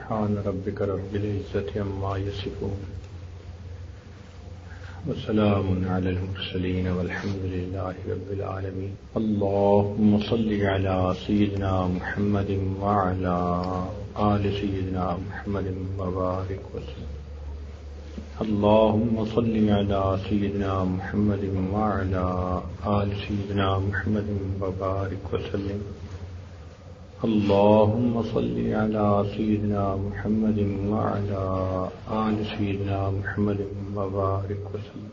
سبحان ربك رب العزة عما يصفون وسلام على المرسلين والحمد لله رب العالمين. اللهم صل على سيدنا محمد وعلى آل سيدنا محمد وبارك وسلم. اللهم صل على سيدنا محمد وعلى آل سيدنا محمد وبارك وسلم. اللهم صل على سيدنا محمد وعلى آل سيدنا محمد وبارك وسلم.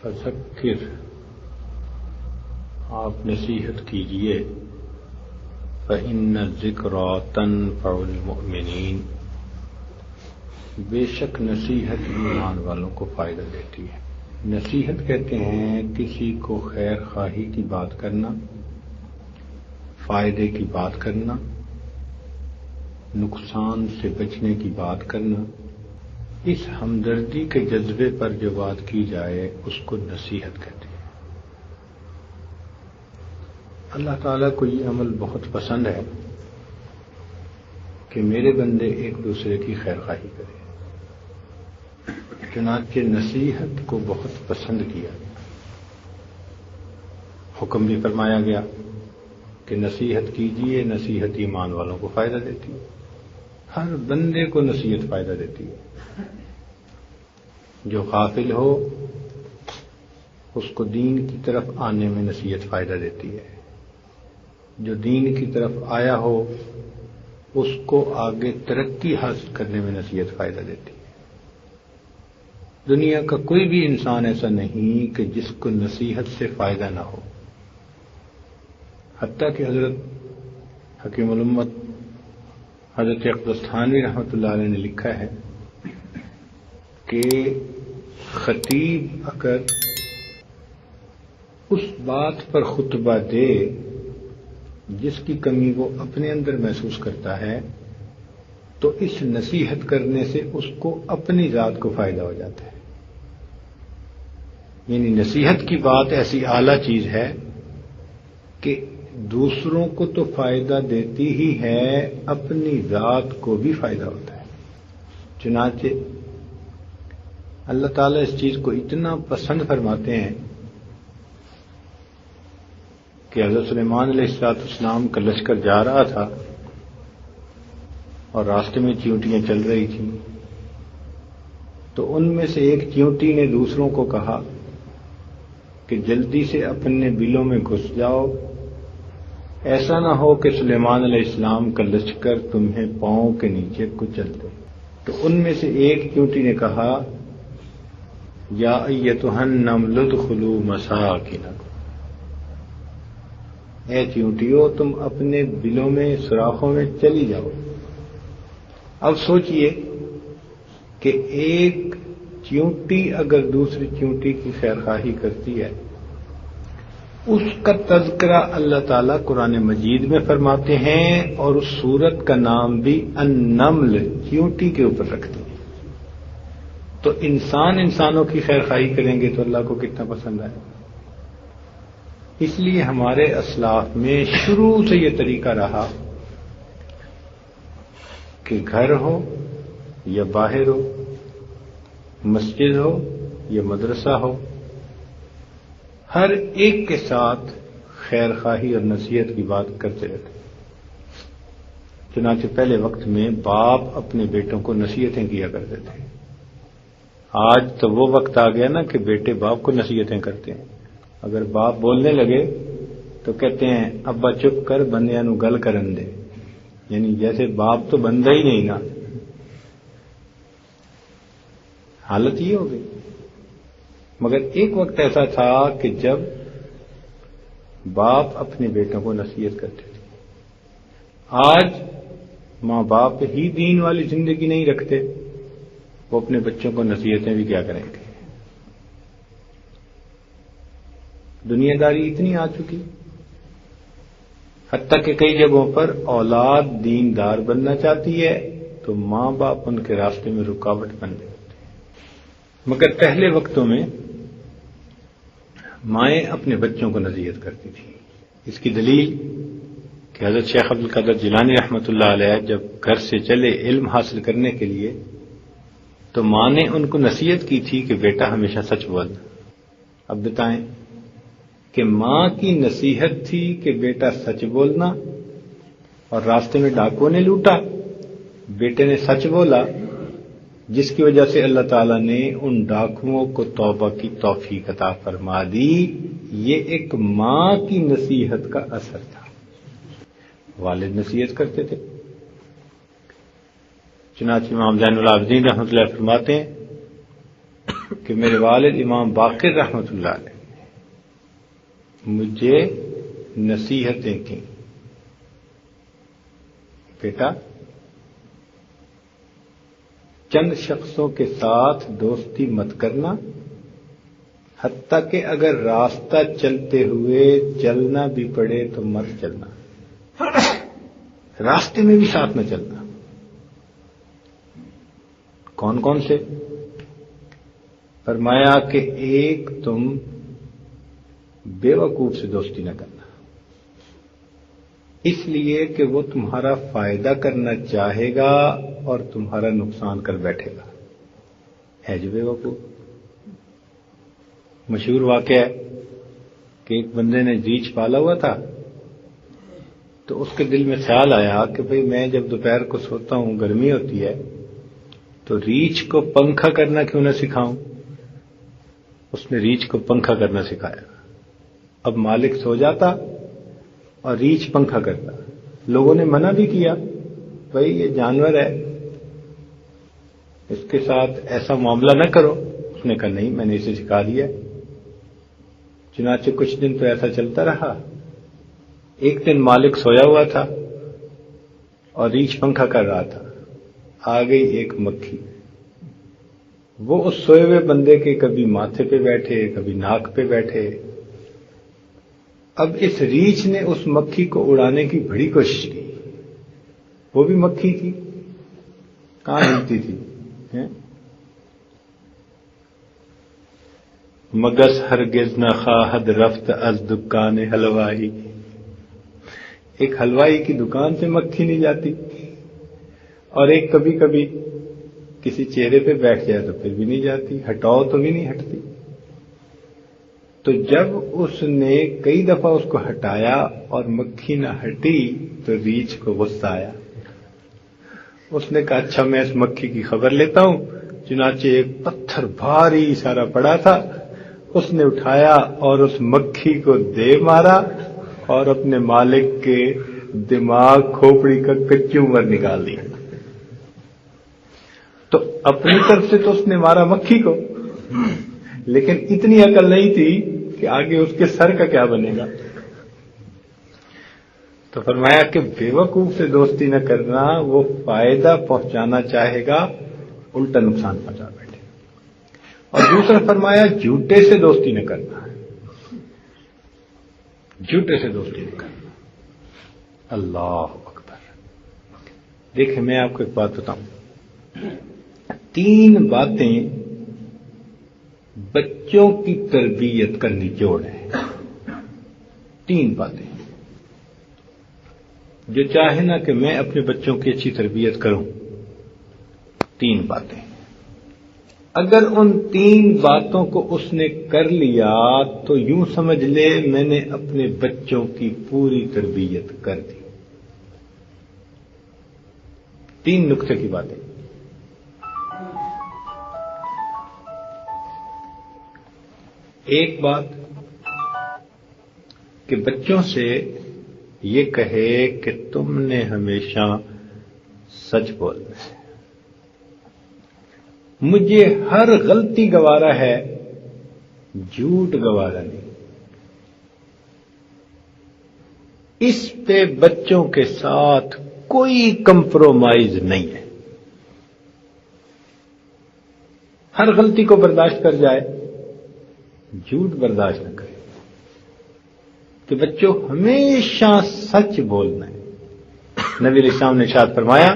فذکر، آپ نصیحت کیجئے، فإن الذکریٰ تنفع المؤمنین، بے شک نصیحت ایمان والوں کو فائدہ دیتی ہے. نصیحت کہتے ہیں کسی کو خیر خواہی کی بات کرنا، فائدے کی بات کرنا، نقصان سے بچنے کی بات کرنا. اس ہمدردی کے جذبے پر جو بات کی جائے اس کو نصیحت کہتے ہیں. اللہ تعالیٰ کو یہ عمل بہت پسند ہے کہ میرے بندے ایک دوسرے کی خیر خواہی کریں. چنانچہ نصیحت کو بہت پسند کیا گیا. حکم بھی فرمایا گیا کہ نصیحت کیجئے، نصیحت ایمان والوں کو فائدہ دیتی ہے. ہر بندے کو نصیحت فائدہ دیتی ہے. جو غافل ہو اس کو دین کی طرف آنے میں نصیحت فائدہ دیتی ہے. جو دین کی طرف آیا ہو اس کو آگے ترقی حاصل کرنے میں نصیحت فائدہ دیتی ہے. دنیا کا کوئی بھی انسان ایسا نہیں کہ جس کو نصیحت سے فائدہ نہ ہو. حتیٰ کہ حضرت حکیم الامت حضرت اقدس تھانوی رحمۃ اللہ علیہ نے لکھا ہے کہ خطیب اگر اس بات پر خطبہ دے جس کی کمی وہ اپنے اندر محسوس کرتا ہے تو اس نصیحت کرنے سے اس کو اپنی ذات کو فائدہ ہو جاتا ہے. یعنی نصیحت کی بات ایسی اعلیٰ چیز ہے کہ دوسروں کو تو فائدہ دیتی ہی ہے، اپنی ذات کو بھی فائدہ ہوتا ہے. چنانچہ اللہ تعالیٰ اس چیز کو اتنا پسند فرماتے ہیں کہ حضرت سلیمان علیہ السلام کا لشکر جا رہا تھا اور راستے میں چیونٹیاں چل رہی تھیں، تو ان میں سے ایک چیونٹی نے دوسروں کو کہا کہ جلدی سے اپنے بلوں میں گھس جاؤ، ایسا نہ ہو کہ سلیمان علیہ السلام کا لشکر تمہیں پاؤں کے نیچے کچل دے. تو ان میں سے ایک چیونٹی نے کہا یا ایتھا النمل ادخلوا مساکنکم، اے چیونٹیوں تم اپنے بلوں میں سوراخوں میں چلی جاؤ. اب سوچئے کہ ایک چیونٹی اگر دوسری چیونٹی کی خیر خواہی کرتی ہے، اس کا تذکرہ اللہ تعالیٰ قرآن مجید میں فرماتے ہیں اور اس سورت کا نام بھی النمل، چیونٹی کے اوپر رکھتے ہیں. تو انسانوں کی خیر خواہی کریں گے تو اللہ کو کتنا پسند آئے. اس لیے ہمارے اسلاف میں شروع سے یہ طریقہ رہا کہ گھر ہو یا باہر ہو، مسجد ہو یا مدرسہ ہو، ہر ایک کے ساتھ خیر خواہی اور نصیحت کی بات کرتے رہتے. چنانچہ پہلے وقت میں باپ اپنے بیٹوں کو نصیحتیں کیا کرتے تھے. آج تو وہ وقت آ گیا نا کہ بیٹے باپ کو نصیحتیں کرتے ہیں. اگر باپ بولنے لگے تو کہتے ہیں ابا چپ کر بندیاں نو گل کرن دے. یعنی جیسے باپ تو بندہ ہی نہیں نا. حالت یہ ہو گئی. مگر ایک وقت ایسا تھا کہ جب باپ اپنے بیٹوں کو نصیحت کرتے تھے. آج ماں باپ ہی دین والی زندگی نہیں رکھتے، وہ اپنے بچوں کو نصیحتیں بھی کیا کریں گے. دنیا داری اتنی آ چکی، حتیٰ کہ کئی جگہوں پر اولاد دیندار بننا چاہتی ہے تو ماں باپ ان کے راستے میں رکاوٹ بن گئے. مگر پہلے وقتوں میں مائیں اپنے بچوں کو نصیحت کرتی تھیں. اس کی دلیل کہ حضرت شیخ عبد القادر جیلانی رحمۃ اللہ علیہ جب گھر سے چلے علم حاصل کرنے کے لیے تو ماں نے ان کو نصیحت کی تھی کہ بیٹا ہمیشہ سچ بولنا. اب بتائیں کہ ماں کی نصیحت تھی کہ بیٹا سچ بولنا، اور راستے میں ڈاکوؤں نے لوٹا، بیٹے نے سچ بولا، جس کی وجہ سے اللہ تعالیٰ نے ان ڈاکوؤں کو توبہ کی توفیق عطا فرما دی. یہ ایک ماں کی نصیحت کا اثر تھا. والد نصیحت کرتے تھے. چنانچہ امام زین العابدین رحمۃ اللہ فرماتے ہیں کہ میرے والد امام باقر رحمۃ اللہ علیہ مجھے نصیحتیں کی، بیٹا چند شخصوں کے ساتھ دوستی مت کرنا، حتیٰ کہ اگر راستہ چلتے ہوئے چلنا بھی پڑے تو مت چلنا، راستے میں بھی ساتھ نہ چلنا. کون کون سے؟ فرمایا کہ ایک تم بے وقوف سے دوستی نہ کرنا، اس لیے کہ وہ تمہارا فائدہ کرنا چاہے گا اور تمہارا نقصان کر بیٹھے گا. ہے جو بے وقوف. مشہور واقعہ ہے کہ ایک بندے نے ریچھ پالا ہوا تھا، تو اس کے دل میں خیال آیا کہ بھئی میں جب دوپہر کو سوتا ہوں گرمی ہوتی ہے تو ریچھ کو پنکھا کرنا کیوں نہ سکھاؤں. اس نے ریچھ کو پنکھا کرنا سکھایا. اب مالک سو جاتا اور ریچھ پنکھا کرتا. لوگوں نے منع بھی کیا، بھئی یہ جانور ہے، اس کے ساتھ ایسا معاملہ نہ کرو. اس نے کہا نہیں، میں نے اسے سکھا دیا. چنانچہ کچھ دن تو ایسا چلتا رہا. ایک دن مالک سویا ہوا تھا اور ریچھ پنکھا کر رہا تھا. آ گئی ایک مکھی. وہ اس سوئے ہوئے بندے کے کبھی ماتھے پہ بیٹھے، کبھی ناک پہ بیٹھے. اب اس ریچھ نے اس مکھی کو اڑانے کی بڑی کوشش کی. وہ بھی مکھی تھی، کہاں ہلتی تھی. مگس ہرگز نہ خواہد رفت از دکان حلوائی. ایک حلوائی کی دکان سے مکھی نہیں جاتی، اور ایک کبھی کبھی کسی چہرے پہ بیٹھ جائے تو پھر بھی نہیں جاتی، ہٹاؤ تو بھی نہیں ہٹتی. تو جب اس نے کئی دفعہ اس کو ہٹایا اور مکھی نہ ہٹی تو ریچھ کو غصہ آیا. اس نے کہا اچھا میں اس مکھی کی خبر لیتا ہوں. چنانچہ ایک پتھر بھاری سارا پڑا تھا، اس نے اٹھایا اور اس مکھی کو دے مارا اور اپنے مالک کے دماغ کھوپڑی کا کچی عمر نکال دی. تو اپنی طرف سے تو اس نے مارا مکھی کو، لیکن اتنی عقل نہیں تھی کہ آگے اس کے سر کا کیا بنے گا. تو فرمایا کہ بے وقوف سے دوستی نہ کرنا، وہ فائدہ پہنچانا چاہے گا الٹا نقصان پہنچا بیٹھے. اور دوسرا فرمایا جھوٹے سے دوستی نہ کرنا، جھوٹے سے دوستی نہ کرنا. اللہ اکبر. دیکھیں میں آپ کو ایک بات بتاؤں، 3 باتیں بچوں کی تربیت کا نچوڑ ہے. 3 باتیں جو چاہے نا کہ میں اپنے بچوں کی اچھی تربیت کروں. 3 باتیں اگر ان 3 باتوں کو اس نے کر لیا تو یوں سمجھ لے میں نے اپنے بچوں کی پوری تربیت کر دی. 3 نقطے کی باتیں. ایک بات کہ بچوں سے یہ کہے کہ تم نے ہمیشہ سچ بولنا ہے. مجھے ہر غلطی گوارا ہے، جھوٹ گوارا نہیں. اس پہ بچوں کے ساتھ کوئی کمپرومائز نہیں ہے. ہر غلطی کو برداشت کر جائے، جھوٹ برداشت نہ کرے. کہ بچوں ہمیشہ سچ بولنا ہے. نبی علیہ السلام نے ارشاد فرمایا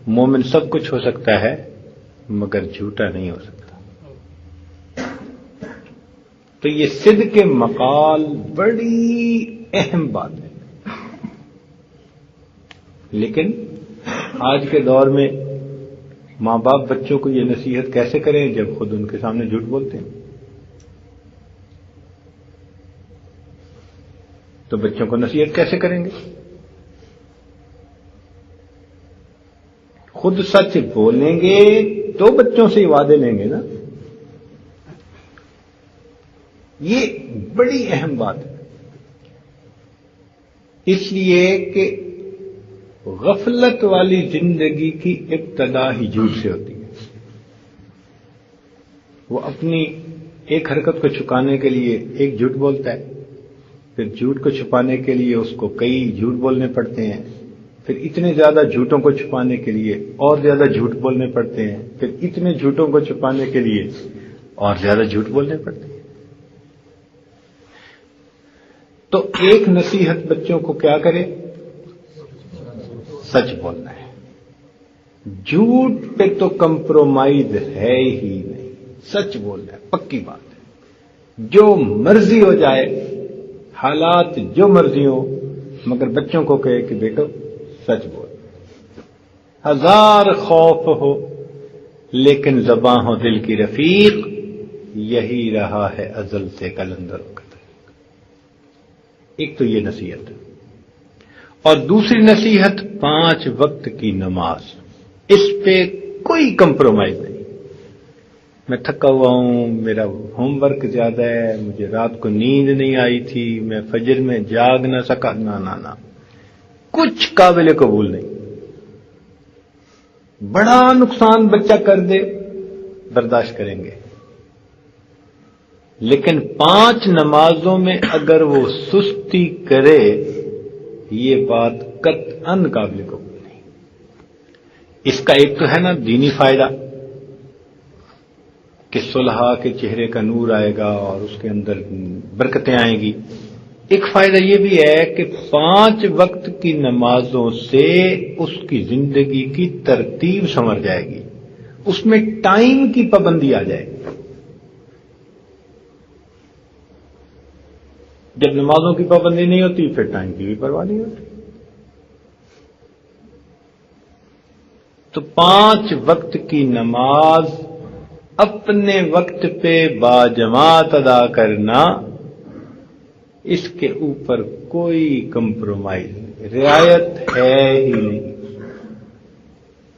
مومن سب کچھ ہو سکتا ہے مگر جھوٹا نہیں ہو سکتا. تو یہ صدق مقال بڑی اہم بات ہے. لیکن آج کے دور میں ماں باپ بچوں کو یہ نصیحت کیسے کریں جب خود ان کے سامنے جھوٹ بولتے ہیں؟ تو بچوں کو نصیحت کیسے کریں گے؟ خود سچ بولیں گے تو بچوں سے وعدے لیں گے نا. یہ بڑی اہم بات ہے، اس لیے کہ غفلت والی زندگی کی ابتدا ہی جھوٹ سے ہوتی ہے. وہ اپنی ایک حرکت کو چھپانے کے لیے ایک جھوٹ بولتا ہے، پھر جھوٹ کو چھپانے کے لیے اس کو کئی جھوٹ بولنے پڑتے ہیں، پھر اتنے زیادہ جھوٹوں کو چھپانے کے لیے اور زیادہ جھوٹ بولنے پڑتے ہیں، پھر اتنے جھوٹوں کو چھپانے کے لیے اور زیادہ جھوٹ بولنے پڑتے ہیں. تو ایک نصیحت بچوں کو کیا کرے؟ سچ بولنا ہے. جھوٹ پہ تو کمپرومائز ہے ہی نہیں، سچ بولنا ہے، پکی بات ہے. جو مرضی ہو جائے، حالات جو مرضی ہو، مگر بچوں کو کہے کہ بیٹو سچ بول. ہزار خوف ہو لیکن زباں ہو دل کی رفیق، یہی رہا ہے ازل سے کلندر کا طریق. ایک تو یہ نصیحت، اور دوسری نصیحت 5 وقت کی نماز. اس پہ کوئی کمپرومائز نہیں. میں تھکا ہوا ہوں، میرا ہوم ورک زیادہ ہے، مجھے رات کو نیند نہیں آئی تھی، میں فجر میں جاگ نہ سکا، نہ کچھ قابل قبول نہیں. بڑا نقصان بچہ کر دے برداشت کریں گے، لیکن 5 نمازوں میں اگر وہ سستی کرے، یہ بات قطعاً قابل قبول نہیں. اس کا ایک تو ہے نا دینی فائدہ کہ صلحاء کے چہرے کا نور آئے گا اور اس کے اندر برکتیں آئیں گی. ایک فائدہ یہ بھی ہے کہ 5 وقت کی نمازوں سے اس کی زندگی کی ترتیب سنور جائے گی، اس میں ٹائم کی پابندی آ جائے گی. جب نمازوں کی پابندی نہیں ہوتی پھر ٹائم کی بھی پرواہ نہیں ہوتی. تو 5 وقت کی نماز اپنے وقت پہ باجماعت ادا کرنا، اس کے اوپر کوئی کمپرومائز نہیں، رعایت ہے ہی نہیں.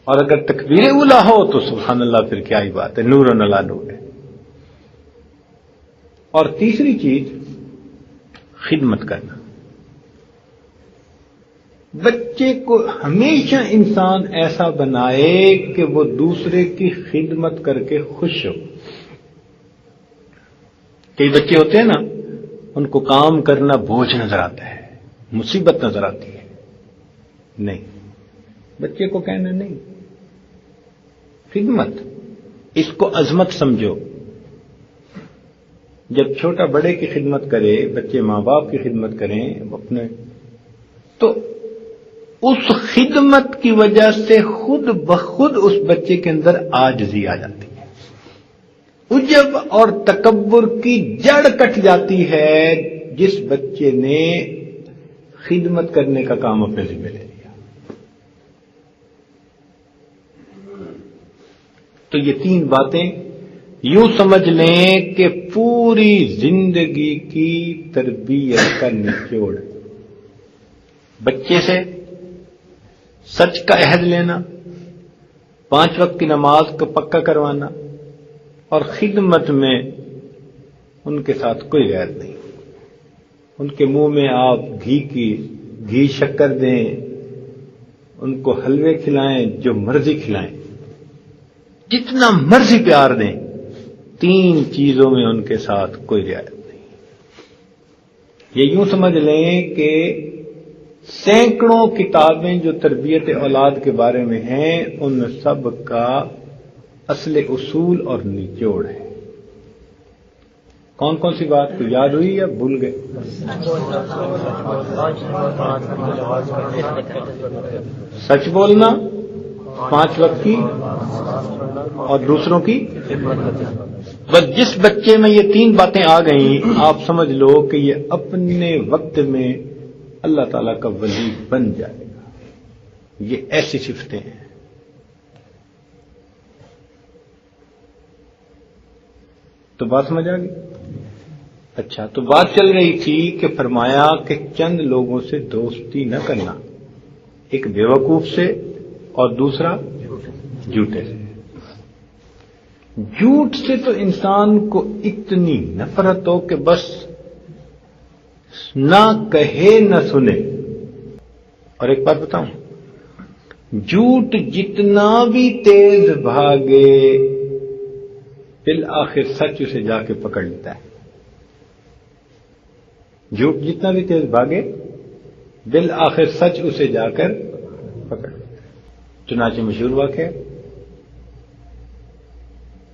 اور اگر تکبیر اولیٰ ہو تو سبحان اللہ، پھر کیا ہی بات ہے، نور علی نور ہے. اور تیسری چیز خدمت کرنا. بچے کو ہمیشہ انسان ایسا بنائے کہ وہ دوسرے کی خدمت کر کے خوش ہو. کئی بچے ہوتے ہیں نا، ان کو کام کرنا بوجھ نظر آتا ہے، مصیبت نظر آتی ہے. نہیں، بچے کو کہنا نہیں، خدمت، اس کو عظمت سمجھو. جب چھوٹا بڑے کی خدمت کرے، بچے ماں باپ کی خدمت کریں اپنے، تو اس خدمت کی وجہ سے خود بخود اس بچے کے اندر عاجزی آ جاتی ہے، عجب اور تکبر کی جڑ کٹ جاتی ہے جس بچے نے خدمت کرنے کا کام اپنے ذمہ لے لیا. تو یہ 3 باتیں یوں سمجھ لیں کہ پوری زندگی کی تربیت کا نچوڑ. بچے سے سچ کا عہد لینا، 5 وقت کی نماز کو پکا کروانا، اور خدمت میں ان کے ساتھ کوئی غیر نہیں. ان کے منہ میں آپ گھی شکر دیں، ان کو حلوے کھلائیں، جو مرضی کھلائیں، جتنا مرضی پیار دیں، 3 چیزوں میں ان کے ساتھ کوئی رعایت نہیں. یہ یوں سمجھ لیں کہ سینکڑوں کتابیں جو تربیت اولاد کے بارے میں ہیں، ان سب کا اصل اصول اور نچوڑ ہے. کون کون سی بات کو یاد ہوئی یا بھول گئے؟ سچ بولنا، 5 وقت کی، اور دوسروں کی. بس جس بچے میں یہ 3 باتیں آ گئیں، آپ سمجھ لو کہ یہ اپنے وقت میں اللہ تعالیٰ کا ولی بن جائے گا. یہ ایسی صفتیں ہیں. تو بات سمجھ آ گئی؟ اچھا، تو بات چل رہی تھی کہ فرمایا کہ چند لوگوں سے دوستی نہ کرنا، ایک بیوقوف سے اور دوسرا جھوٹے سے. جھوٹ سے تو انسان کو اتنی نفرت ہو کہ بس نہ کہے نہ سنے. اور ایک بات بتاؤں، جھوٹ جتنا بھی تیز بھاگے بالآخر سچ اسے جا کے پکڑ لیتا ہے. جھوٹ جتنا بھی تیز بھاگے بالآخر سچ اسے جا کر پکڑ لیتا ہے. چنانچہ مشہور واقعہ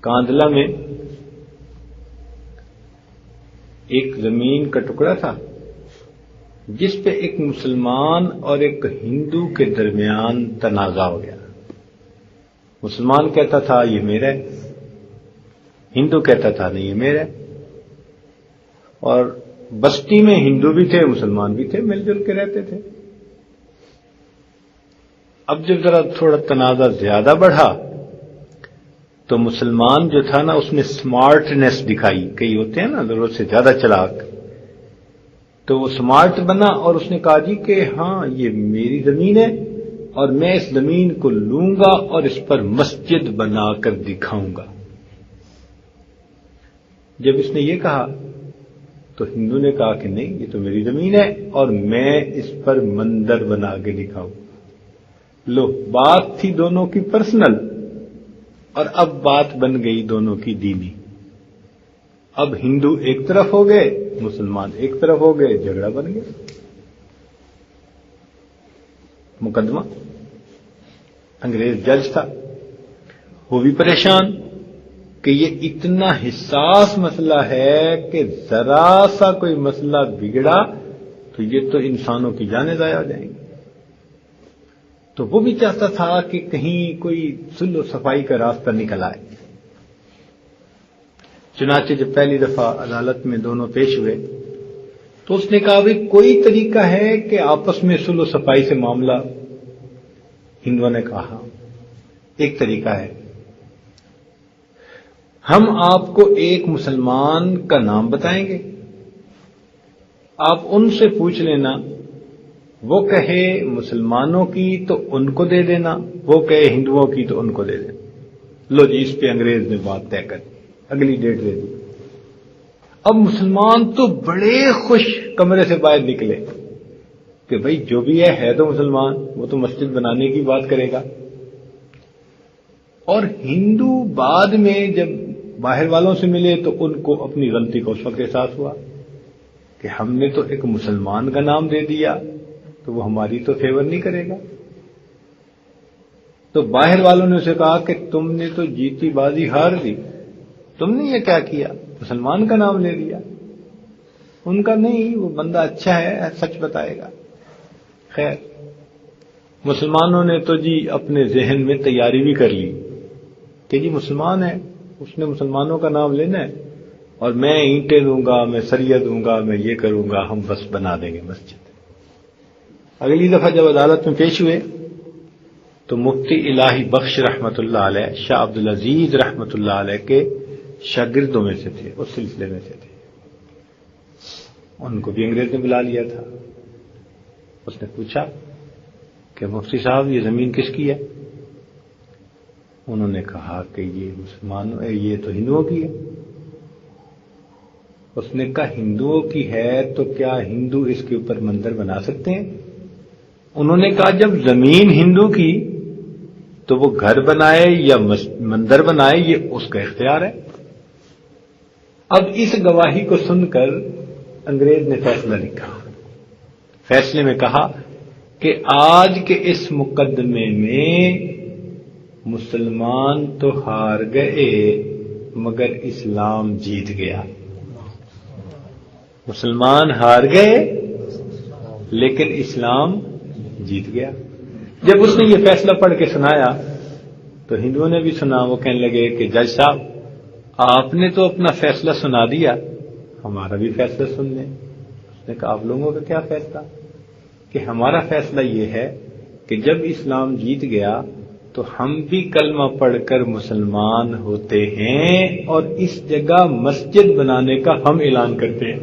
کاندلا میں ایک زمین کا ٹکڑا تھا جس پہ ایک مسلمان اور ایک ہندو کے درمیان تنازع ہو گیا. مسلمان کہتا تھا یہ میرا ہے، ہندو کہتا تھا نہیں یہ میرا ہے. اور بستی میں ہندو بھی تھے مسلمان بھی تھے، مل جل کے رہتے تھے. اب جب ذرا تھوڑا تنازع زیادہ بڑھا تو مسلمان جو تھا نا اس نے سمارٹنیس دکھائی. کئی ہوتے ہیں نا ضرورت سے زیادہ چلاک، تو وہ سمارٹ بنا اور اس نے کہا جی کہ ہاں یہ میری زمین ہے اور میں اس زمین کو لوں گا اور اس پر مسجد بنا کر دکھاؤں گا. جب اس نے یہ کہا تو ہندو نے کہا کہ نہیں یہ تو میری زمین ہے اور میں اس پر مندر بنا کے دکھاؤں. لو، بات تھی دونوں کی پرسنل اور اب بات بن گئی دونوں کی دینی. اب ہندو ایک طرف ہو گئے، مسلمان ایک طرف ہو گئے، جھگڑا بن گیا. مقدمہ انگریز جج تھا، وہ بھی پریشان کہ یہ اتنا حساس مسئلہ ہے کہ ذرا سا کوئی مسئلہ بگڑا تو یہ تو انسانوں کی جانیں ضائع ہو جائیں گی. تو وہ بھی چاہتا تھا کہ کہیں کوئی صلح و صفائی کا راستہ نکل آئے. چنانچہ جب پہلی دفعہ عدالت میں دونوں پیش ہوئے تو اس نے کہا بھی کوئی طریقہ ہے کہ آپس میں صلح و صفائی سے معاملہ. ہندوؤں نے کہا ایک طریقہ ہے، ہم آپ کو ایک مسلمان کا نام بتائیں گے، آپ ان سے پوچھ لینا، وہ کہے مسلمانوں کی تو ان کو دے دینا، وہ کہے ہندوؤں کی تو ان کو دے دینا. لو جی، اس پہ انگریز نے بات طے کر دی، اگلی ڈیٹ دے دی. اب مسلمان تو بڑے خوش کمرے سے باہر نکلے کہ بھئی جو بھی ہے تو مسلمان، وہ تو مسجد بنانے کی بات کرے گا. اور ہندو بعد میں جب باہر والوں سے ملے تو ان کو اپنی غلطی کا اس وقت احساس ہوا کہ ہم نے تو ایک مسلمان کا نام دے دیا تو وہ ہماری تو فیور نہیں کرے گا. تو باہر والوں نے اسے کہا کہ تم نے تو جیتی بازی ہار دی، تم نے یہ کیا کیا، مسلمان کا نام لے لیا. ان کا نہیں، وہ بندہ اچھا ہے، سچ بتائے گا. خیر، مسلمانوں نے تو جی اپنے ذہن میں تیاری بھی کر لی کہ جی مسلمان ہے، اس نے مسلمانوں کا نام لینا ہے اور میں اینٹیں دوں گا، میں سریہ دوں گا، میں یہ کروں گا، ہم بس بنا دیں گے مسجد. اگلی دفعہ جب عدالت میں پیش ہوئے تو مفتی الہی بخش رحمت اللہ علیہ شاہ عبد العزیز رحمت اللہ علیہ کے شاگردوں میں سے تھے، اس سلسلے میں سے تھے. ان کو بھی انگریز نے بلا لیا تھا. اس نے پوچھا کہ مفتی صاحب یہ زمین کس کی ہے؟ انہوں نے کہا کہ یہ تو ہندوؤں کی ہے. اس نے کہا ہندوؤں کی ہے تو کیا ہندو اس کے اوپر مندر بنا سکتے ہیں؟ انہوں نے کہا جب زمین ہندو کی تو وہ گھر بنائے یا مندر بنائے یہ اس کا اختیار ہے. اب اس گواہی کو سن کر انگریز نے فیصلہ لکھا. فیصلے میں کہا کہ آج کے اس مقدمے میں مسلمان تو ہار گئے مگر اسلام جیت گیا. مسلمان ہار گئے لیکن اسلام جیت گیا. جب اس نے یہ فیصلہ پڑھ کے سنایا تو ہندوؤں نے بھی سنا. وہ کہنے لگے کہ جج صاحب آپ نے تو اپنا فیصلہ سنا دیا، ہمارا بھی فیصلہ سن لیں. اس نے کہا آپ لوگوں کا کیا فیصلہ؟ کہ ہمارا فیصلہ یہ ہے کہ جب اسلام جیت گیا تو ہم بھی کلمہ پڑھ کر مسلمان ہوتے ہیں اور اس جگہ مسجد بنانے کا ہم اعلان کرتے ہیں.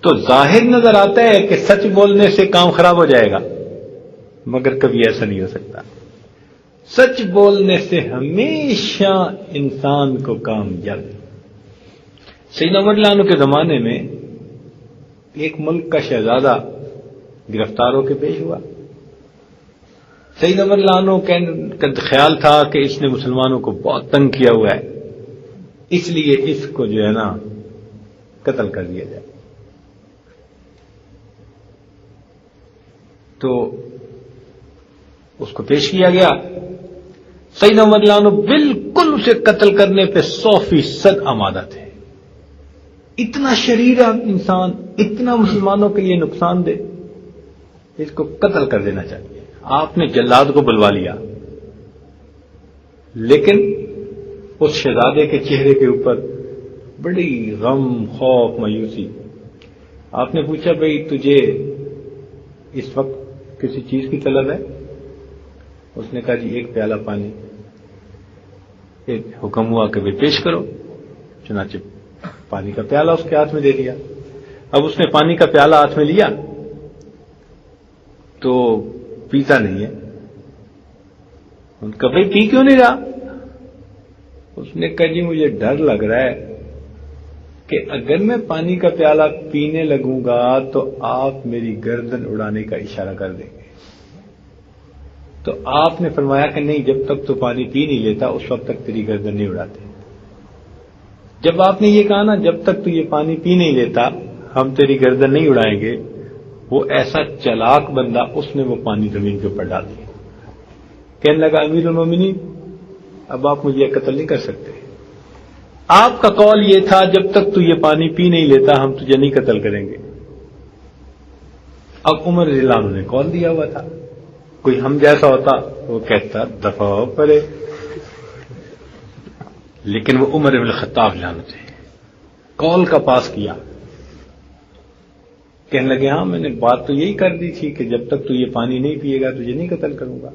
تو ظاہر نظر آتا ہے کہ سچ بولنے سے کام خراب ہو جائے گا، مگر کبھی ایسا نہیں ہو سکتا. سچ بولنے سے ہمیشہ انسان کو کامیابی. سیدنا عمر رضی اللہ عنہ کے زمانے میں ایک ملک کا شہزادہ گرفتار ہو کے پیش ہوا. سیدنا عمر رضی اللہ عنہ کا خیال تھا کہ اس نے مسلمانوں کو بہت تنگ کیا ہوا ہے، اس لیے اس کو جو ہے نا قتل کر دیا جائے. تو اس کو پیش کیا گیا. سیدنا عمر رضی اللہ عنہ بالکل اسے قتل کرنے پہ 100% آمادہ تھے. اتنا شریر انسان، اتنا مسلمانوں کے لیے نقصان دہ، اس کو قتل کر دینا چاہیے. آپ نے جلاد کو بلوا لیا، لیکن اس شہزادے کے چہرے کے اوپر بڑی غم، خوف، مایوسی. آپ نے پوچھا بھئی تجھے اس وقت کسی چیز کی طلب ہے؟ اس نے کہا جی ایک پیالہ پانی. ایک حکم ہوا کہ بھئی پیش کرو. چنانچہ پانی کا پیالہ اس کے ہاتھ میں دے دیا. اب اس نے پانی کا پیالہ ہاتھ میں لیا تو پیتا نہیں ہے. ان کا بھئی پی کیوں نہیں رہا؟ اس نے کہا جی مجھے ڈر لگ رہا ہے کہ اگر میں پانی کا پیالہ پینے لگوں گا تو آپ میری گردن اڑانے کا اشارہ کر دیں گے. تو آپ نے فرمایا کہ نہیں، جب تک تو پانی پی نہیں لیتا اس وقت تک تیری گردن نہیں اڑاتے. جب آپ نے یہ کہا نا جب تک تو یہ پانی پی نہیں لیتا ہم تیری گردن نہیں اڑائیں گے، وہ ایسا چلاک بندہ، اس نے وہ پانی زمین کے اوپر ڈال دیا. کہنے لگا امیر المومنین اب آپ مجھے قتل نہیں کر سکتے. آپ کا قول یہ تھا جب تک تو یہ پانی پی نہیں لیتا ہم تجھے نہیں قتل کریں گے. اب عمر رضی اللہ عنہ نے قول دیا ہوا تھا. کوئی ہم جیسا ہوتا وہ کہتا دفع ہو پڑے، لیکن وہ عمر بن الخطاب رضی اللہ عنہ تھے، قول کا پاس کیا. کہنے لگے ہاں میں نے بات تو یہی کر دی تھی کہ جب تک تو یہ پانی نہیں پیے گا تجھے نہیں قتل کروں گا.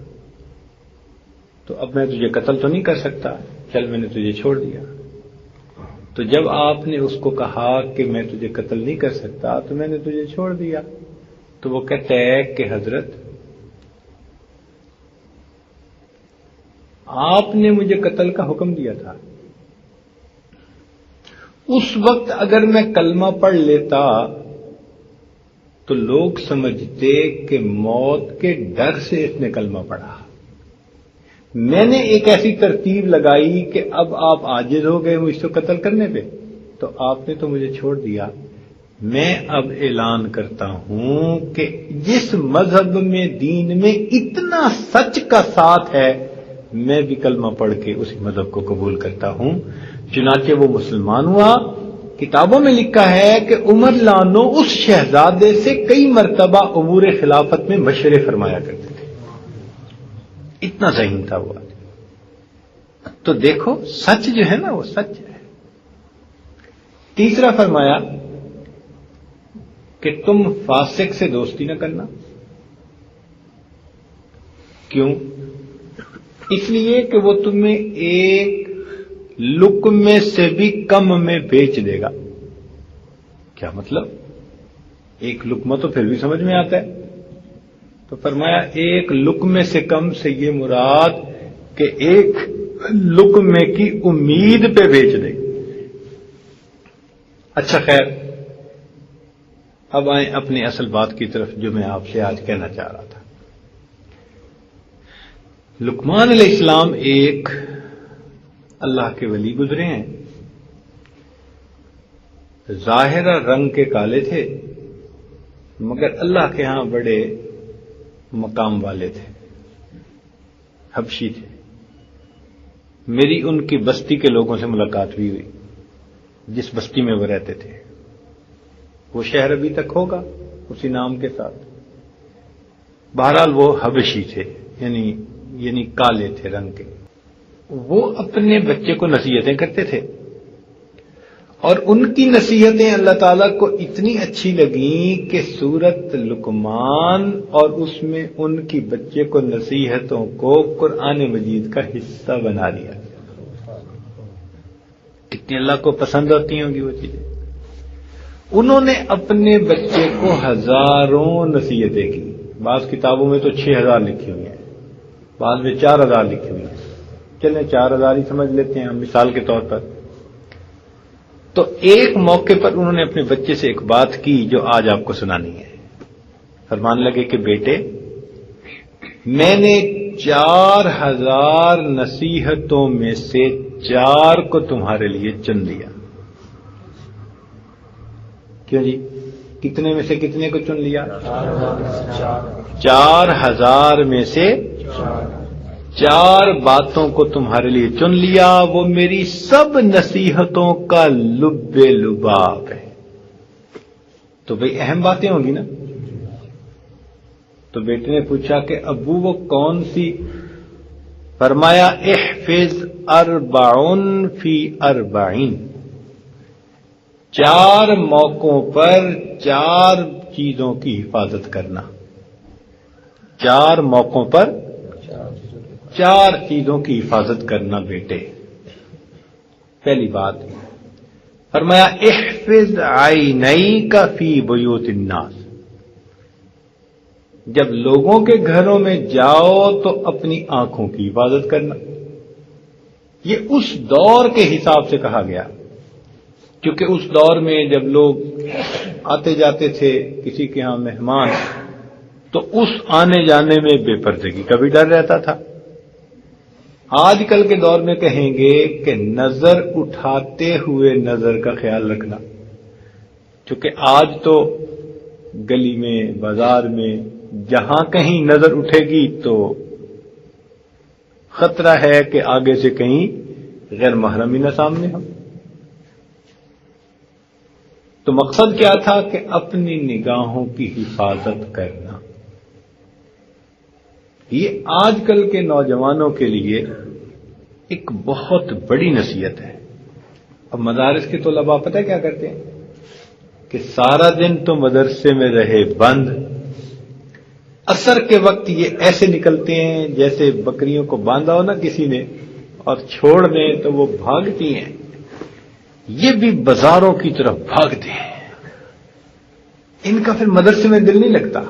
تو اب میں تجھے قتل تو نہیں کر سکتا، چل میں نے تجھے چھوڑ دیا. تو جب آپ نے اس کو کہا کہ میں تجھے قتل نہیں کر سکتا تو میں نے تجھے چھوڑ دیا. تو وہ کہتا ہے کہ حضرت آپ نے مجھے قتل کا حکم دیا تھا، اس وقت اگر میں کلمہ پڑھ لیتا تو لوگ سمجھتے کہ موت کے ڈر سے اس نے کلمہ پڑھا. میں نے ایک ایسی ترتیب لگائی کہ اب آپ عاجز ہو گئے مجھ سے قتل کرنے پہ، تو آپ نے تو مجھے چھوڑ دیا. میں اب اعلان کرتا ہوں کہ جس مذہب میں دین میں اتنا سچ کا ساتھ ہے میں بھی کلمہ پڑھ کے اسی مذہب کو قبول کرتا ہوں. چنانچہ وہ مسلمان ہوا. کتابوں میں لکھا ہے کہ عمر رضی اللہ عنہ اس شہزادے سے کئی مرتبہ امور خلافت میں مشورے فرمایا کرتے تھے، اتنا ذہین تھا وہ. تو دیکھو سچ جو ہے نا وہ سچ ہے. تیسرا فرمایا کہ تم فاسق سے دوستی نہ کرنا. کیوں؟ اس لیے کہ وہ تمہیں ایک لقمے سے بھی کم میں بیچ دے گا. کیا مطلب؟ ایک لقمہ تو پھر بھی سمجھ میں آتا ہے. تو فرمایا ایک لقمے سے کم سے یہ مراد کہ ایک لقمے کی امید پہ بیچ دے. اچھا خیر، اب آئیں اپنی اصل بات کی طرف جو میں آپ سے آج کہنا چاہ رہا تھا. لقمان علیہ السلام ایک اللہ کے ولی گزرے ہیں. ظاہرہ رنگ کے کالے تھے مگر اللہ کے ہاں بڑے مقام والے تھے، حبشی تھے. میری ان کی بستی کے لوگوں سے ملاقات بھی ہوئی جس بستی میں وہ رہتے تھے. وہ شہر ابھی تک ہوگا اسی نام کے ساتھ. بہرحال وہ حبشی تھے، یعنی کالے تھے رنگ کے. وہ اپنے بچے کو نصیحتیں کرتے تھے اور ان کی نصیحتیں اللہ تعالیٰ کو اتنی اچھی لگیں کہ سورت لقمان اور اس میں ان کی بچے کو نصیحتوں کو قرآن مجید کا حصہ بنا دیا. کتنی اللہ کو پسند ہوتی ہوں گی وہ چیزیں. انہوں نے اپنے بچے کو ہزاروں نصیحتیں کی. بعض کتابوں میں تو 6000 لکھی ہوئی ہیں, بعض میں 4000 لکھی ہوئی ہیں. چلیں 4000 ہی سمجھ لیتے ہیں ہم مثال کے طور پر. تو ایک موقع پر انہوں نے اپنے بچے سے ایک بات کی جو آج آپ کو سنانی ہے. فرمان لگے کہ بیٹے, میں نے 4000 نصیحتوں میں سے 4 کو تمہارے لیے چن لیا. کیوں جی؟ کتنے میں سے کتنے کو چن لیا؟ 4000 میں سے 4 باتوں کو تمہارے لیے چن لیا. وہ میری سب نصیحتوں کا لب لباب ہے. تو بھئی اہم باتیں ہوں گی نا. تو بیٹے نے پوچھا کہ ابو وہ کون سی؟ فرمایا احفظ 40 فی 40. 4 موقعوں پر 4 چیزوں کی حفاظت کرنا. 4 موقعوں پر 4 چیزوں کی حفاظت کرنا بیٹے. پہلی بات فرمایا احفظ عینیک فی بیوت الناس. جب لوگوں کے گھروں میں جاؤ تو اپنی آنکھوں کی حفاظت کرنا. یہ اس دور کے حساب سے کہا گیا, کیونکہ اس دور میں جب لوگ آتے جاتے تھے کسی کے ہاں مہمان, تو اس آنے جانے میں بے پردگی کا بھی ڈر رہتا تھا. آج کل کے دور میں کہیں گے کہ نظر اٹھاتے ہوئے نظر کا خیال رکھنا, کیونکہ آج تو گلی میں بازار میں جہاں کہیں نظر اٹھے گی تو خطرہ ہے کہ آگے سے کہیں غیر محرم ہی نہ سامنے ہو. تو مقصد کیا تھا کہ اپنی نگاہوں کی حفاظت کرنا. یہ آج کل کے نوجوانوں کے لیے ایک بہت بڑی نصیحت ہے. اب مدارس کے طلباء پتہ کیا کرتے ہیں کہ سارا دن تو مدرسے میں رہے بند, عصر کے وقت یہ ایسے نکلتے ہیں جیسے بکریوں کو باندھا ہو نا کسی نے اور چھوڑ دیں تو وہ بھاگتی ہیں. یہ بھی بازاروں کی طرف بھاگتے ہیں. ان کا پھر مدرسے میں دل نہیں لگتا.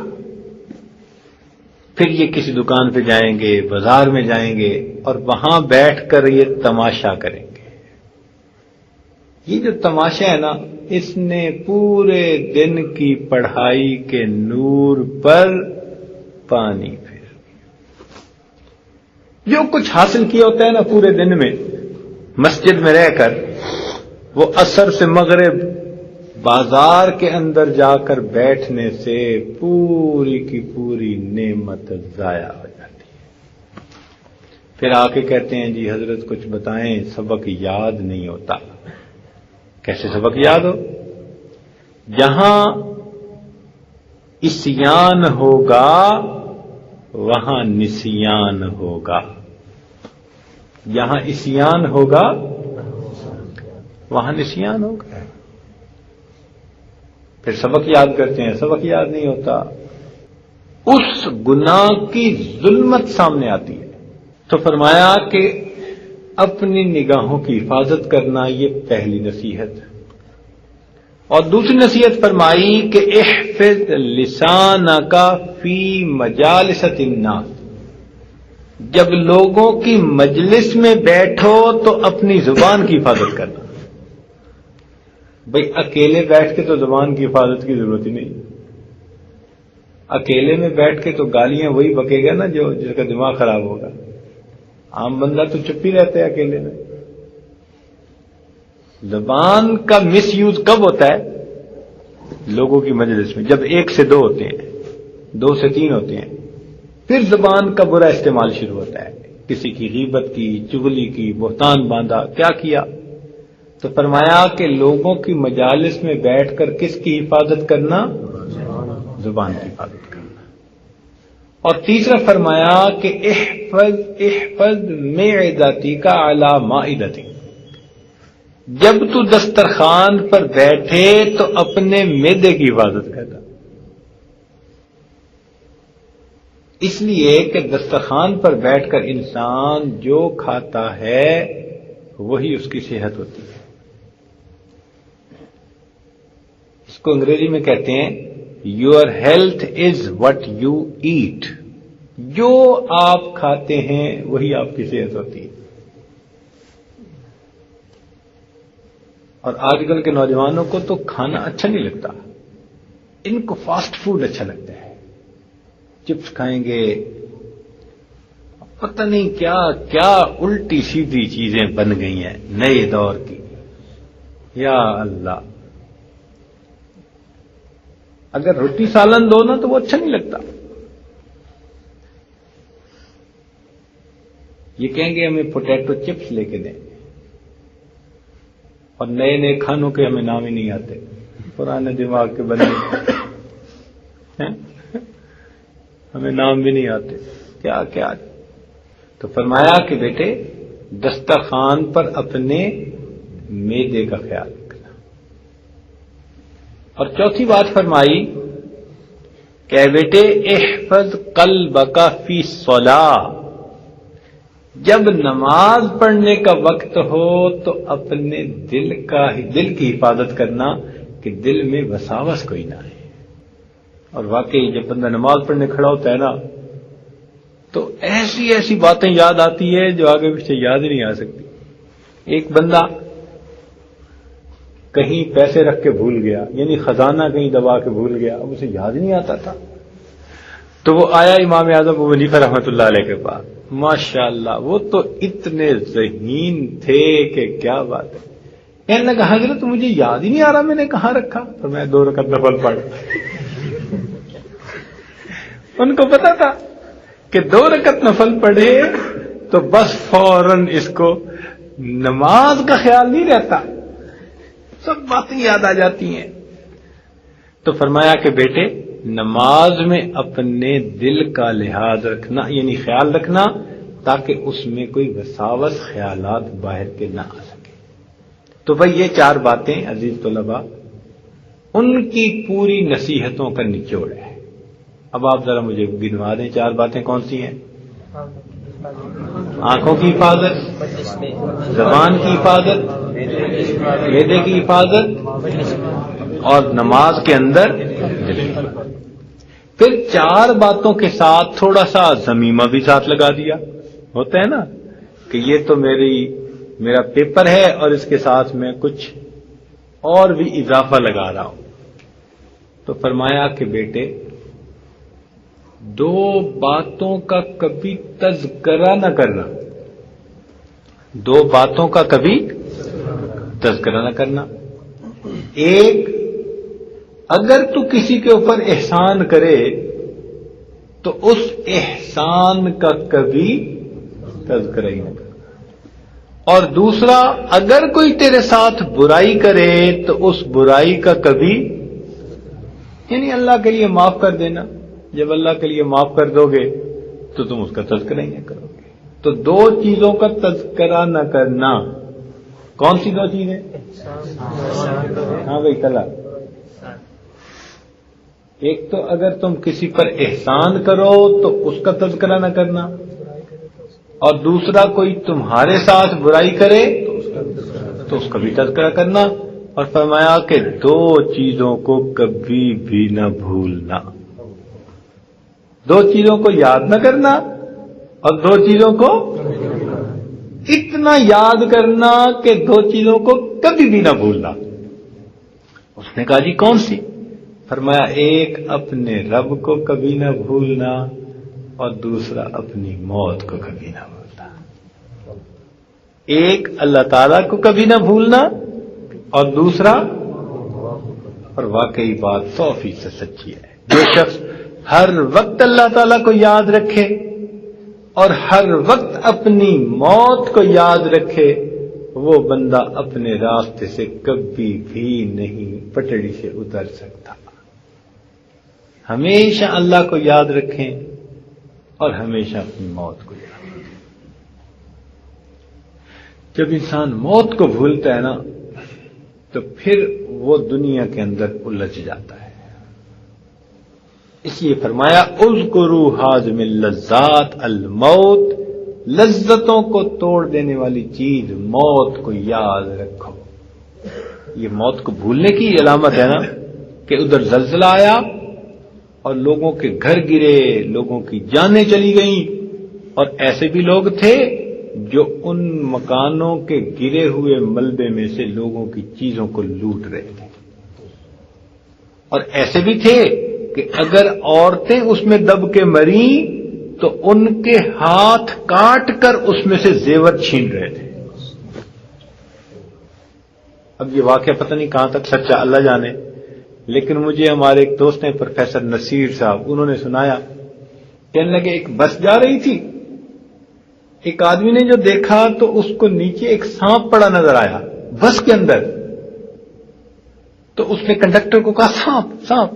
پھر یہ کسی دکان پہ جائیں گے, بازار میں جائیں گے اور وہاں بیٹھ کر یہ تماشا کریں گے. یہ جو تماشا ہے نا, اس نے پورے دن کی پڑھائی کے نور پر پانی پھر جو کچھ حاصل کیا ہوتا ہے نا پورے دن میں مسجد میں رہ کر, وہ عصر سے مغرب بازار کے اندر جا کر بیٹھنے سے پوری کی پوری نعمت ضائع ہو جاتی ہے. پھر آ کے کہتے ہیں جی حضرت کچھ بتائیں, سبق یاد نہیں ہوتا. کیسے سبق یاد ہو؟ جہاں عصیان ہوگا وہاں نسیان ہوگا. جہاں عصیان ہوگا وہاں نسیان ہوگا. پھر سبق یاد کرتے ہیں, سبق یاد نہیں ہوتا. اس گناہ کی ظلمت سامنے آتی ہے. تو فرمایا کہ اپنی نگاہوں کی حفاظت کرنا, یہ پہلی نصیحت. اور دوسری نصیحت فرمائی کہ احفظ لسانک فی مجالس الناس. جب لوگوں کی مجلس میں بیٹھو تو اپنی زبان کی حفاظت کرنا. بھئی اکیلے بیٹھ کے تو زبان کی حفاظت کی ضرورت ہی نہیں. اکیلے میں بیٹھ کے تو گالیاں وہی بکے گا نا جو جس کا دماغ خراب ہوگا. عام بندہ تو چپ ہی رہتا ہے اکیلے میں. زبان کا مس یوز کب ہوتا ہے؟ لوگوں کی مجلس میں, جب 1 سے 2 ہوتے ہیں, 2 سے 3 ہوتے ہیں, پھر زبان کا برا استعمال شروع ہوتا ہے. کسی کی غیبت کی, چغلی کی, بہتان باندھا, کیا کیا. تو فرمایا کہ لوگوں کی مجالس میں بیٹھ کر کس کی حفاظت کرنا؟ زبان کی حفاظت کرنا. اور تیسرا فرمایا کہ احفظ معدتک علی مائدتک. جب تو دسترخوان پر بیٹھے تو اپنے معدے کی حفاظت کرنا، اس لیے کہ دسترخوان پر بیٹھ کر انسان جو کھاتا ہے وہی اس کی صحت ہوتی ہے۔ اس کو انگریزی میں کہتے ہیں your health is what you eat, جو آپ کھاتے ہیں وہی آپ کی صحت ہوتی ہے۔ اور آج کل کے نوجوانوں کو تو کھانا اچھا نہیں لگتا، ان کو فاسٹ فوڈ اچھا لگتا ہے، چپس کھائیں گے، پتہ نہیں کیا کیا الٹی سیدھی چیزیں بن گئی ہیں نئے دور کی، یا اللہ۔ اگر روٹی سالن دو نا تو وہ اچھا نہیں لگتا، یہ کہیں گے ہمیں پوٹیٹو چپس لے کے دیں، اور نئے نئے کھانوں کے ہمیں نام ہی نہیں آتے، پرانے دماغ کے بنے ہمیں نام بھی نہیں آتے، کیا کیا۔ تو فرمایا کہ بیٹے دسترخوان پر اپنے معدے کا خیال رکھنا۔ اور چوتھی بات فرمائی کہ بیٹے احفظ قلبک فی الصلاۃ، جب نماز پڑھنے کا وقت ہو تو اپنے دل کی حفاظت کرنا کہ دل میں وساوس کوئی نہ آئے۔ اور واقعی جب بندہ نماز پڑھنے کھڑا ہوتا ہے نا تو ایسی ایسی باتیں یاد آتی ہے جو آگے پیچھے یاد ہی نہیں آ سکتی۔ ایک بندہ کہیں پیسے رکھ کے بھول گیا، یعنی خزانہ کہیں دبا کے بھول گیا، اب اسے یاد ہی نہیں آتا تھا، تو وہ آیا امام اعظم ابو حنیفہ رحمۃ اللہ علیہ کے پاس، ماشاءاللہ وہ تو اتنے ذہین تھے کہ کیا بات ہے۔ کہنے لگا حضرت مجھے یاد ہی نہیں آ رہا میں نے کہاں رکھا، تو میں 2 رکعت نفل پڑھ۔ ان کو پتا تھا کہ 2 رکعت نفل پڑھے تو بس فوراً اس کو نماز کا خیال نہیں رہتا، سب باتیں یاد آ جاتی ہیں۔ تو فرمایا کہ بیٹے نماز میں اپنے دل کا لحاظ رکھنا، یعنی خیال رکھنا، تاکہ اس میں کوئی وساوس خیالات باہر کے نہ آ سکے۔ تو بھئی یہ 4 باتیں عزیز طلباء ان کی پوری نصیحتوں کا نچوڑ ہے۔ اب آپ ذرا مجھے گنوا دیں 4 باتیں کون سی ہیں؟ آنکھوں کی حفاظت، زبان کی حفاظت، معدے کی حفاظت، اور نماز کے اندر دل کی حفاظت۔ پھر 4 باتوں کے ساتھ تھوڑا سا ضمیمہ بھی ساتھ لگا دیا، ہوتا ہے نا کہ یہ تو میرا پیپر ہے اور اس کے ساتھ میں کچھ اور بھی اضافہ لگا رہا ہوں۔ تو فرمایا کہ بیٹے 2 باتوں کا کبھی تذکرہ نہ کرنا، 2 باتوں کا کبھی تذکرہ نہ کرنا۔ ایک، اگر تو کسی کے اوپر احسان کرے تو اس احسان کا کبھی تذکرہ ہی نہ کرنا، اور دوسرا، اگر کوئی تیرے ساتھ برائی کرے تو اس برائی کا کبھی، یعنی اللہ کے لیے معاف کر دینا، جب اللہ کے لیے معاف کر دو گے تو تم اس کا تذکرہ ہی نہ کرو گے۔ تو 2 چیزوں کا تذکرہ نہ کرنا، کون سی 2 چیزیں؟ ہاں بھائی کلا، ایک تو اگر تم کسی پر احسان کرو تو اس کا تذکرہ نہ کرنا، اور دوسرا کوئی تمہارے ساتھ برائی کرے تو اس کا بھی تذکرہ کرنا۔ اور فرمایا کہ 2 چیزوں کو کبھی بھی نہ بھولنا، 2 چیزوں کو یاد نہ کرنا اور 2 چیزوں کو اتنا یاد کرنا کہ 2 چیزوں کو کبھی بھی نہ بھولنا۔ اس نے کہا جی کون سی؟ فرمایا ایک اپنے رب کو کبھی نہ بھولنا، اور دوسرا اپنی موت کو کبھی نہ بھولنا۔ ایک اللہ تعالیٰ کو کبھی نہ بھولنا، اور دوسرا، اور واقعی بات 100% سچی ہے، جو شخص ہر وقت اللہ تعالیٰ کو یاد رکھے اور ہر وقت اپنی موت کو یاد رکھے، وہ بندہ اپنے راستے سے کبھی بھی نہیں پٹڑی سے اتر سکتا۔ ہمیشہ اللہ کو یاد رکھیں اور ہمیشہ اپنی موت کو یاد رکھیں۔ جب انسان موت کو بھولتا ہے نا تو پھر وہ دنیا کے اندر الجھ جاتا ہے۔ اس لیے فرمایا اذکروا حازم اللذات الموت، لذتوں کو توڑ دینے والی چیز موت کو یاد رکھو۔ یہ موت کو بھولنے کی علامت ہے نا، کہ ادھر زلزلہ آیا اور لوگوں کے گھر گرے، لوگوں کی جانیں چلی گئیں، اور ایسے بھی لوگ تھے جو ان مکانوں کے گرے ہوئے ملبے میں سے لوگوں کی چیزوں کو لوٹ رہے تھے، اور ایسے بھی تھے کہ اگر عورتیں اس میں دب کے مریں تو ان کے ہاتھ کاٹ کر اس میں سے زیور چھین رہے تھے۔ اب یہ واقعہ پتہ نہیں کہاں تک سچا، اللہ جانے، لیکن مجھے ہمارے ایک دوست ہیں پروفیسر نصیر صاحب، انہوں نے سنایا، کہنے لگے ایک بس جا رہی تھی، ایک آدمی نے جو دیکھا تو اس کو نیچے ایک سانپ پڑا نظر آیا بس کے اندر، تو اس نے کنڈکٹر کو کہا سانپ سانپ،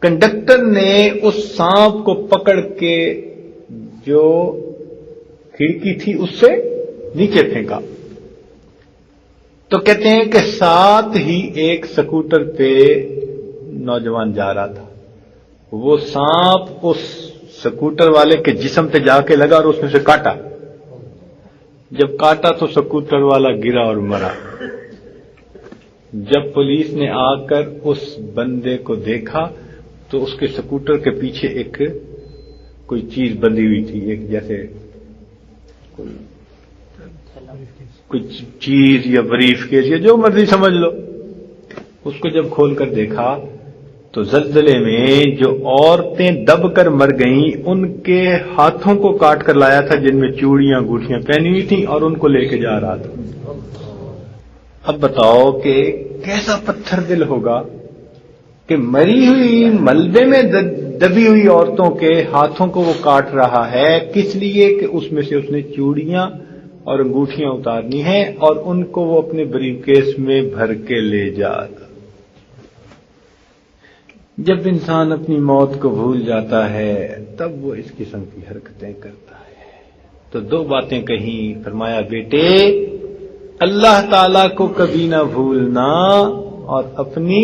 کنڈکٹر نے اس سانپ کو پکڑ کے جو کھڑکی تھی اس سے نیچے پھینکا، تو کہتے ہیں کہ ساتھ ہی ایک سکوٹر پہ نوجوان جا رہا تھا، وہ سانپ اس سکوٹر والے کے جسم پہ جا کے لگا اور اس میں سے کاٹا، جب کاٹا تو سکوٹر والا گرا اور مرا۔ جب پولیس نے آ کر اس بندے کو دیکھا تو اس کے سکوٹر کے پیچھے ایک کوئی چیز بندھی ہوئی تھی، ایک جیسے کچھ چیز یا بریف کیس یا جو مرضی سمجھ لو، اس کو جب کھول کر دیکھا تو زلزلے میں جو عورتیں دب کر مر گئیں ان کے ہاتھوں کو کاٹ کر لایا تھا جن میں چوڑیاں انگوٹھیاں پہنی ہوئی تھیں، اور ان کو لے کے جا رہا تھا۔ اب بتاؤ کہ کیسا پتھر دل ہوگا کہ مری ہوئی ملبے میں دبی ہوئی عورتوں کے ہاتھوں کو وہ کاٹ رہا ہے، کس لیے کہ اس میں سے اس نے چوڑیاں اور انگوٹھیاں اتارنی ہیں اور ان کو وہ اپنے بریف کیس میں بھر کے لے جا رہا۔ جب انسان اپنی موت کو بھول جاتا ہے تب وہ اس قسم کی حرکتیں کرتا ہے۔ تو دو باتیں کہیں، فرمایا بیٹے اللہ تعالی کو کبھی نہ بھولنا اور اپنی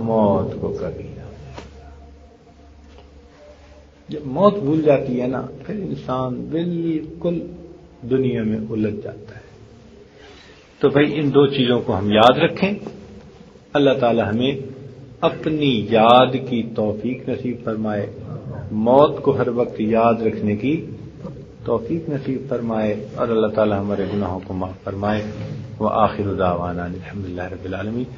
موت کو کبھی نہ۔ جب موت بھول جاتی ہے نا پھر انسان بالکل دنیا میں الجھ جاتا ہے۔ تو بھائی ان دو چیزوں کو ہم یاد رکھیں، اللہ تعالی ہمیں اپنی یاد کی توفیق نصیب فرمائے، موت کو ہر وقت یاد رکھنے کی توفیق نصیب فرمائے، اور اللہ تعالی ہمارے گناہوں کو معاف فرمائے۔ وآخر دعوانا الحمدللہ رب العالمین۔